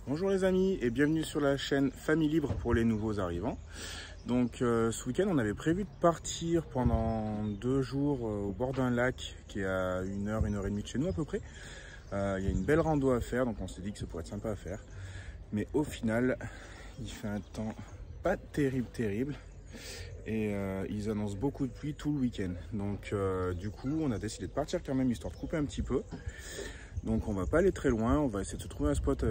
Bonjour les amis et bienvenue sur la chaîne Famille Libre pour les nouveaux arrivants. Donc ce week-end on avait prévu de partir pendant 2 jours au bord d'un lac qui est à 1 heure, 1 heure et demie de chez nous à peu près. Il y a une belle rando à faire, donc on s'est dit que ça pourrait être sympa à faire. Mais au final il fait un temps pas terrible et ils annoncent beaucoup de pluie tout le week-end. Donc du coup on a décidé de partir quand même histoire de couper un petit peu. Donc on va pas aller très loin, on va essayer de se trouver un spot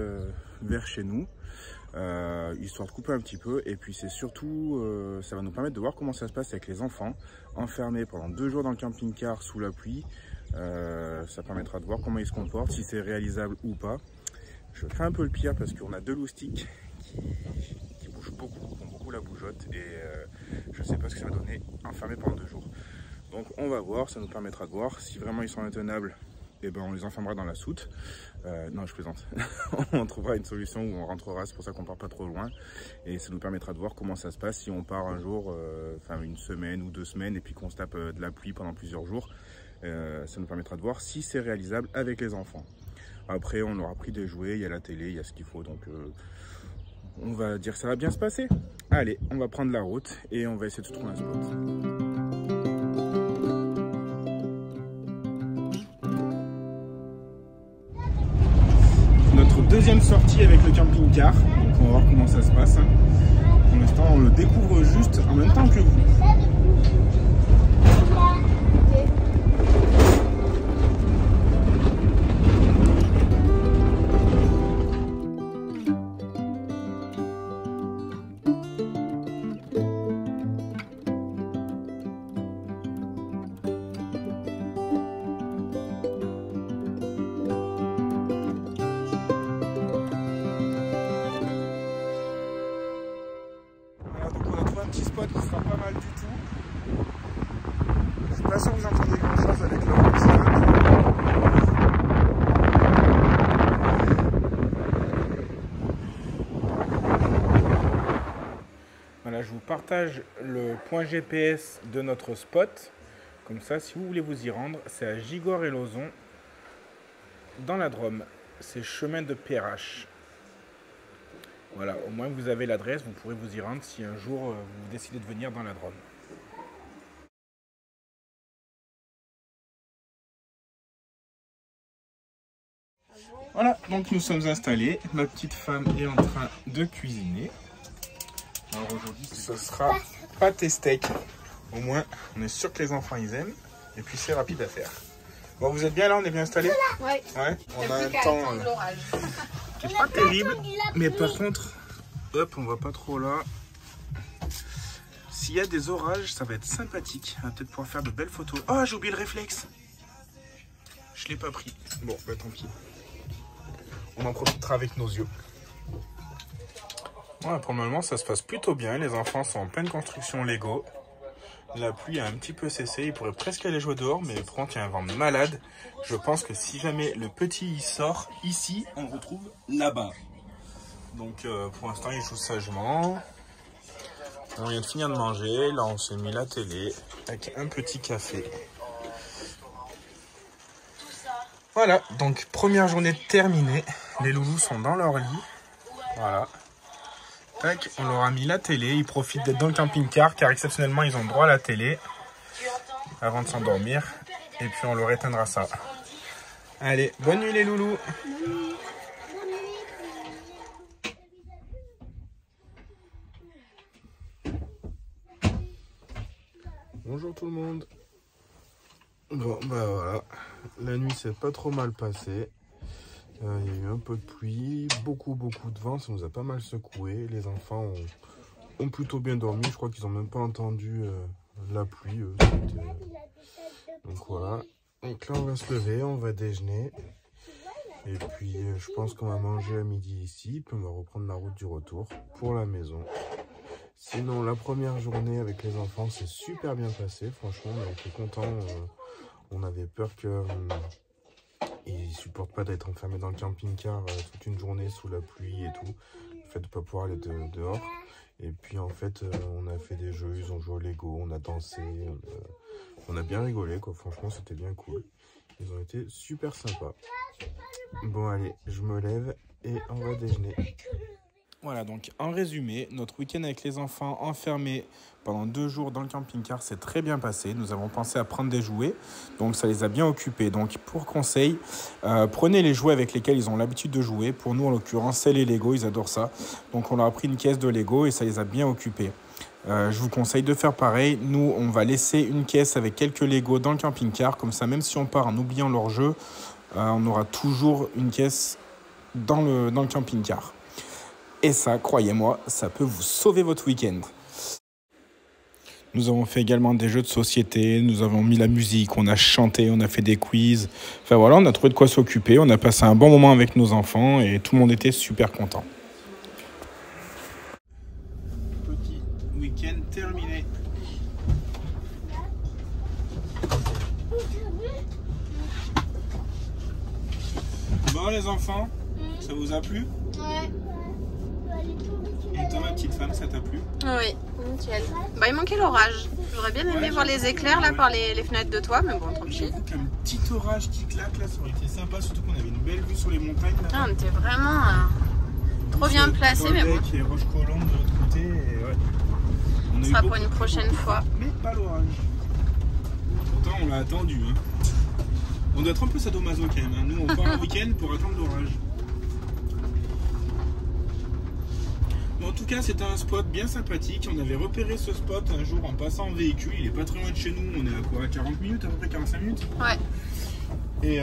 vers chez nous, histoire de couper un petit peu. Et puis c'est surtout, ça va nous permettre de voir comment ça se passe avec les enfants, enfermés pendant 2 jours dans le camping-car sous la pluie. Ça permettra de voir comment ils se comportent, si c'est réalisable ou pas. Je crains un peu le pire parce qu'on a 2 loustiques qui bougent beaucoup, qui ont beaucoup la bougeotte. Et je sais pas ce que ça va donner enfermés pendant 2 jours. Donc on va voir, ça nous permettra de voir si vraiment ils sont intenables. Et ben on les enfermera dans la soute. Non, je plaisante. On trouvera une solution où on rentrera, c'est pour ça qu'on part pas trop loin. Et ça nous permettra de voir comment ça se passe si on part un jour, enfin 1 semaine ou 2 semaines, et puis qu'on se tape de la pluie pendant plusieurs jours. Ça nous permettra de voir si c'est réalisable avec les enfants. Après, on aura pris des jouets, il y a la télé, il y a ce qu'il faut. Donc on va dire que ça va bien se passer. Allez, on va prendre la route et on va essayer de se trouver un spot. Deuxième sortie avec le camping-car, donc on va voir comment ça se passe. Pour l'instant on le découvre juste en même temps que vous. Petit spot qui sera pas mal du tout. Je suis pas sûr que vous entendez grand chose avec le routier. Voilà, je vous partage le point GPS de notre spot. Comme ça, si vous voulez vous y rendre, c'est à Gigord-et-Lauzon, dans la Drôme. C'est chemin de Perrache. Voilà, au moins vous avez l'adresse, vous pourrez vous y rendre si un jour vous décidez de venir dans la Drôme. Voilà, donc nous sommes installés. Ma petite femme est en train de cuisiner. Alors aujourd'hui, ce sera pâte et steak. Au moins, on est sûr que les enfants ils aiment. Et puis c'est rapide à faire. Bon, vous êtes bien là, on est bien installés? Ouais. Ouais. On a un temps qui n'est pas terrible, mais par contre, hop, on va pas trop là. S'il y a des orages, ça va être sympathique. On va peut-être pouvoir faire de belles photos. Oh, j'ai oublié le réflexe. Je l'ai pas pris. Bon, bah tant pis. On en profitera avec nos yeux. Voilà, pour le moment, ça se passe plutôt bien. Les enfants sont en pleine construction Lego. La pluie a un petit peu cessé. Ils pourraient presque aller jouer dehors, mais par contre, il y a un vent malade. Je pense que si jamais le petit il sort ici, on le retrouve là-bas. Donc pour l'instant, il joue sagement. On vient de finir de manger. Là, on s'est mis la télé avec un petit café. Voilà, donc première journée terminée. Les loulous sont dans leur lit. Voilà. Tac, on leur a mis la télé. Ils profitent d'être dans le camping-car car exceptionnellement, ils ont droit à la télé avant de s'endormir. Et puis, on leur éteindra ça. Allez, bonne nuit les loulous. Bonjour tout le monde. Bon, bah voilà. La nuit s'est pas trop mal passée. Il y a eu un peu de pluie, beaucoup de vent, ça nous a pas mal secoué. Les enfants ont plutôt bien dormi, je crois qu'ils n'ont même pas entendu la pluie. Donc voilà. Donc là on va se lever, on va déjeuner. Et puis je pense qu'on va manger à midi ici, puis on va reprendre la route du retour pour la maison. Sinon la première journée avec les enfants s'est super bien passé, franchement on a été contents. On avait peur que... ils ne supportent pas d'être enfermés dans le camping-car toute une journée sous la pluie et tout. Le fait de ne pas pouvoir aller dehors. Et puis en fait, on a fait des jeux, ils ont joué au Lego, on a dansé, on a bien rigolé quoi. Franchement, c'était bien cool. Ils ont été super sympas. Bon allez, je me lève et on va déjeuner. Voilà, donc en résumé, notre week-end avec les enfants enfermés pendant 2 jours dans le camping-car s'est très bien passé. Nous avons pensé à prendre des jouets, donc ça les a bien occupés. Donc pour conseil, prenez les jouets avec lesquels ils ont l'habitude de jouer. Pour nous, en l'occurrence, c'est les Lego, ils adorent ça. Donc on leur a pris une caisse de Lego et ça les a bien occupés. Je vous conseille de faire pareil. Nous, on va laisser une caisse avec quelques Lego dans le camping-car. Comme ça, même si on part en oubliant leur jeu, on aura toujours une caisse dans le camping-car. Et ça, croyez-moi, ça peut vous sauver votre week-end. Nous avons fait également des jeux de société, nous avons mis la musique, on a chanté, on a fait des quiz. Enfin voilà, on a trouvé de quoi s'occuper, on a passé un bon moment avec nos enfants et tout le monde était super content. Petit week-end terminé. Bon les enfants, ça vous a plu? Ouais. Et toi, ma petite femme, ça t'a plu? Oui, nickel. Bah, il manquait l'orage. J'aurais bien aimé voir les éclairs là par les fenêtres de toit, mais bon, tant pis. J'avoue qu'un petit orage qui claque là, ça aurait été sympa, surtout qu'on avait une belle vue sur les montagnes. Là. Ah, on était vraiment trop bien placés, mais bon. Et Roche-Colombe de l'autre côté, et ouais. Ce sera pour une prochaine fois. Mais pas l'orage. Pourtant, on l'a attendu. Hein. On doit être un peu sadomaso quand même. Hein. Nous, on part en week-end pour attendre l'orage. En tout cas, c'était un spot bien sympathique. On avait repéré ce spot un jour en passant en véhicule. Il est pas très loin de chez nous. On est à quoi, 40 minutes, à peu près 45 minutes. Ouais. Et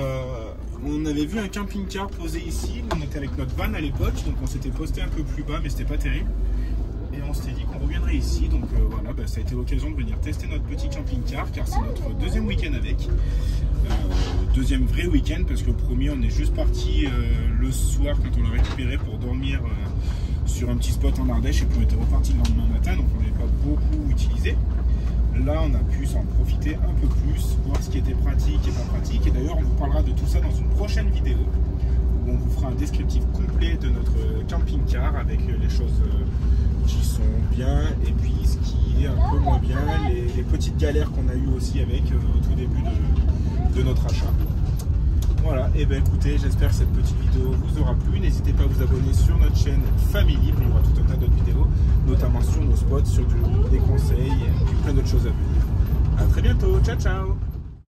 on avait vu un camping-car posé ici. On était avec notre van à l'époque, donc on s'était posté un peu plus bas, mais c'était pas terrible. Et on s'était dit qu'on reviendrait ici. Donc voilà, bah, ça a été l'occasion de venir tester notre petit camping-car, car c'est notre deuxième week-end avec. Deuxième vrai week-end, parce que le premier, on est juste parti le soir quand on l'a récupéré pour dormir. Sur un petit spot en Ardèche et puis on était reparti le lendemain matin, donc on n'avait pas beaucoup utilisé. Là on a pu s'en profiter un peu plus, voir ce qui était pratique et pas pratique, et d'ailleurs on vous parlera de tout ça dans une prochaine vidéo où on vous fera un descriptif complet de notre camping-car avec les choses qui sont bien et puis ce qui est un peu moins bien, les petites galères qu'on a eues aussi avec au tout début de notre achat. Voilà, et bien écoutez, j'espère que cette petite vidéo vous aura plu. N'hésitez pas à vous abonner sur notre chaîne Famille Libre. Il y aura tout un tas d'autres vidéos, notamment sur nos spots, sur des conseils et puis plein d'autres choses à venir. A très bientôt, ciao ciao.